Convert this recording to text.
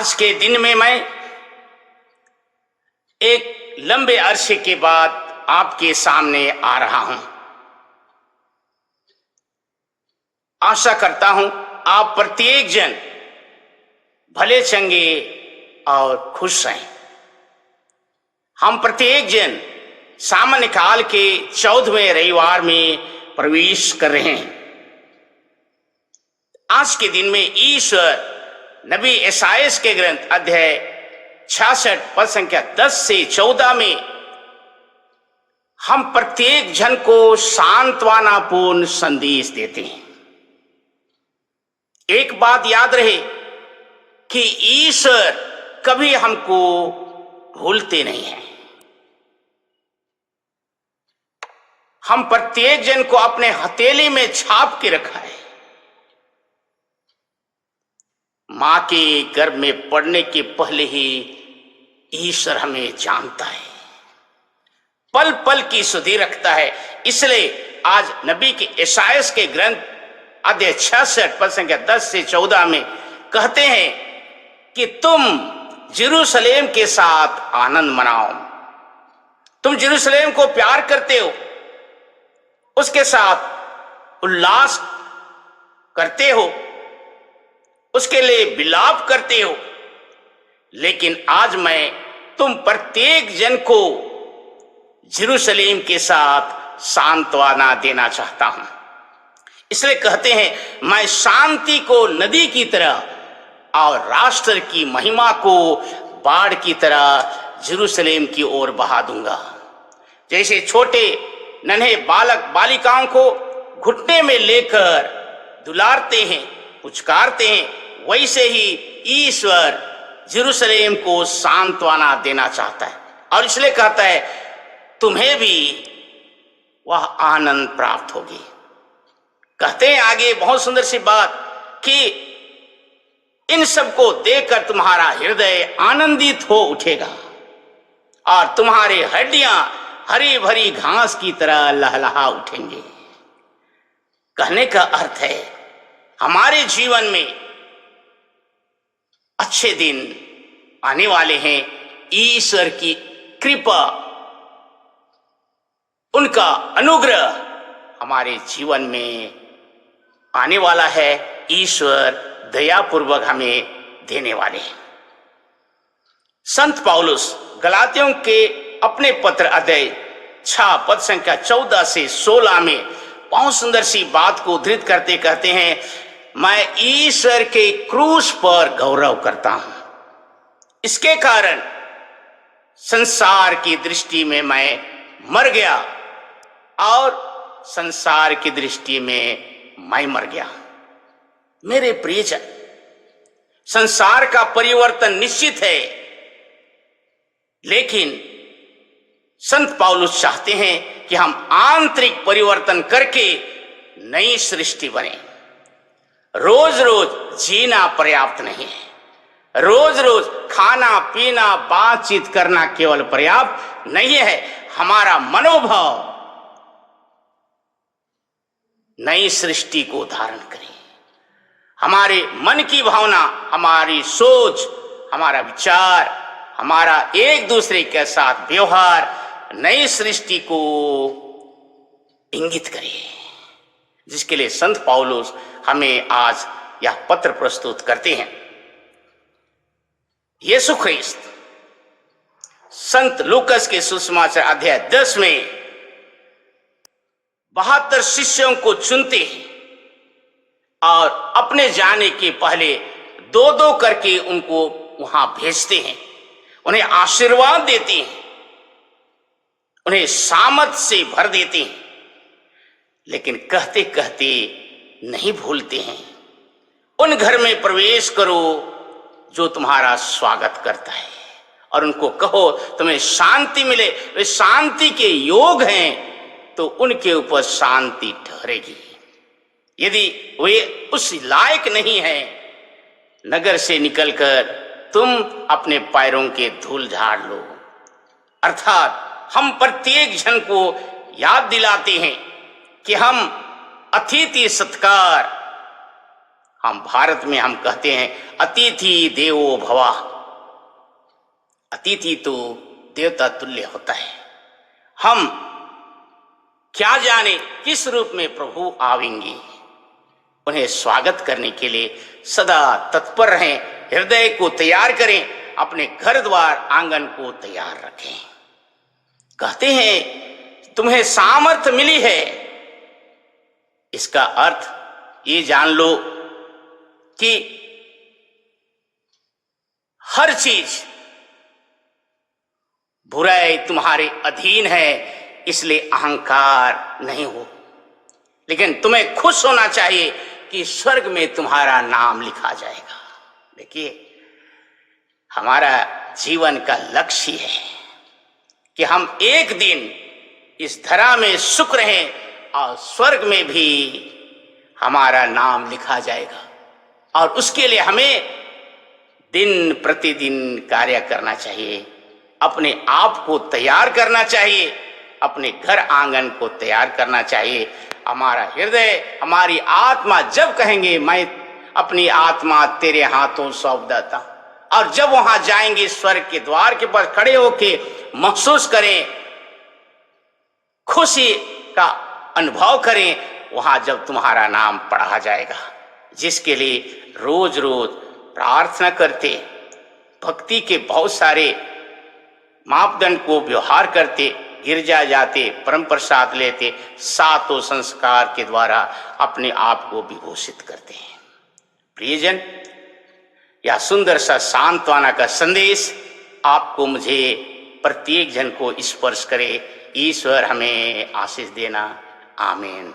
आज के दिन में मैं एक लंबे अरसे के बाद आपके सामने आ रहा हूं। आशा करता हूं आप प्रत्येक जन भले चंगे और खुश रहें। हम प्रत्येक जन सामान्य काल के 14वें रविवार में प्रवेश कर रहे हैं। आज के दिन में ईश्वर नबी यशायाह के ग्रंथ अध्याय 66 पद संख्या 10 से 14 में हम प्रत्येक जन को सांत्वनापूर्ण संदेश देते हैं। एक बात याद रहे कि ईश्वर कभी हमको भूलते नहीं हैं। हम प्रत्येक जन को अपने हथेली में छाप के रखा है। मां के गर्भ में पड़ने के पहले ही ईश्वर हमें जानता है, पल पल की सुधि रखता है। इसलिए आज नबी के यशायाह के ग्रंथ अध्याय 66 पद संख्या 10 से 14 में कहते हैं कि तुम यरूशलेम के साथ आनंद मनाओ। तुम यरूशलेम को प्यार करते हो, उसके साथ उल्लास करते हो, उसके लिए विलाप करते हो। लेकिन आज मैं तुम प्रत्येक जन को यरूशलेम के साथ सांत्वना देना चाहता हूं। इसलिए कहते हैं, मैं शांति को नदी की तरह और राष्ट्र की महिमा को बाढ़ की तरह यरूशलेम की ओर बहा दूंगा। जैसे छोटे नन्हे बालक बालिकाओं को घुटने में लेकर दुलारते हैं, पुचकारते हैं, वैसे ही ईश्वर यरूशलेम को सांत्वना देना चाहता है। और इसलिए कहता है, तुम्हें भी वह आनंद प्राप्त होगी। कहते हैं आगे बहुत सुंदर सी बात कि इन सबको देखकर तुम्हारा हृदय आनंदित हो उठेगा और तुम्हारे हड्डियां हरी भरी घास की तरह लहलहा उठेंगे। कहने का अर्थ है, हमारे जीवन में अच्छे दिन आने वाले हैं। ईश्वर की कृपा, उनका अनुग्रह हमारे जीवन में आने वाला है। ईश्वर दयापूर्वक हमें देने वाले हैं। संत पौलुस गलातियों के अपने पत्र अध्याय 6 पद संख्या 14 से 16 में बहुत सुंदर सी बात को उद्धृत करते कहते हैं, मैं ईश्वर के क्रूस पर गौरव करता हूं। इसके कारण संसार की दृष्टि में मैं मर गया और संसार की दृष्टि में मैं मर गया। मेरे प्रियजन, संसार का परिवर्तन निश्चित है, लेकिन संत पौलुस चाहते हैं कि हम आंतरिक परिवर्तन करके नई सृष्टि बने। रोज रोज जीना पर्याप्त नहीं है। रोज रोज खाना पीना बातचीत करना केवल पर्याप्त नहीं है। हमारा मनोभाव नई सृष्टि को धारण करे। हमारे मन की भावना, हमारी सोच, हमारा विचार, हमारा एक दूसरे के साथ व्यवहार नई सृष्टि को इंगित करे, जिसके लिए संत पौलुस हमें आज यह पत्र प्रस्तुत करते हैं। यीशु ख्रिस्त संत लूकस के सुसमाचार अध्याय 10 में 72 शिष्यों को चुनते हैं और अपने जाने के पहले 2-2 करके उनको वहां भेजते हैं। उन्हें आशीर्वाद देते हैं, उन्हें सामर्थ से भर देते हैं, लेकिन कहते कहते नहीं भूलते हैं, उन घर में प्रवेश करो जो तुम्हारा स्वागत करता है और उनको कहो तुम्हें शांति मिले। वे शांति के योग हैं तो उनके ऊपर शांति ठहरेगी। यदि वे उस लायक नहीं है, नगर से निकलकर तुम अपने पैरों के धूल झाड़ लो। अर्थात हम प्रत्येक जन को याद दिलाते हैं कि हम अतिथि सत्कार हम भारत में हम कहते हैं अतिथि देवो भवा, अतिथि तो देवता तुल्य होता है। हम क्या जाने किस रूप में प्रभु आवेंगे, उन्हें स्वागत करने के लिए सदा तत्पर रहें, हृदय को तैयार करें, अपने घर द्वार आंगन को तैयार रखें। कहते हैं तुम्हें सामर्थ्य मिली है, इसका अर्थ ये जान लो कि हर चीज बुराई तुम्हारे अधीन है, इसलिए अहंकार नहीं हो। लेकिन तुम्हें खुश होना चाहिए कि स्वर्ग में तुम्हारा नाम लिखा जाएगा। देखिए, हमारा जीवन का लक्ष्य है कि हम एक दिन इस धरा में सुख रहें और स्वर्ग में भी हमारा नाम लिखा जाएगा। और उसके लिए हमें दिन प्रतिदिन कार्य करना चाहिए, अपने आप को तैयार करना चाहिए, अपने घर आंगन को तैयार करना चाहिए। हमारा हृदय, हमारी आत्मा जब कहेंगे मैं अपनी आत्मा तेरे हाथों सौंप देता, और जब वहां जाएंगे स्वर्ग के द्वार के पास खड़े होके महसूस करें, खुशी का अनुभव करें, वहां जब तुम्हारा नाम पढ़ा जाएगा, जिसके लिए रोज रोज प्रार्थना करते, भक्ति के बहुत सारे मापदंड को व्यवहार करते, गिरजा जाते, परम प्रसाद लेते, सातों संस्कार के द्वारा अपने आप को विभूषित करते हैं। प्रियजन, यह सुंदर सा सांत्वना का संदेश आपको, मुझे, प्रत्येक जन को स्पर्श करे। ईश्वर हमें आशीष देना। आमीन।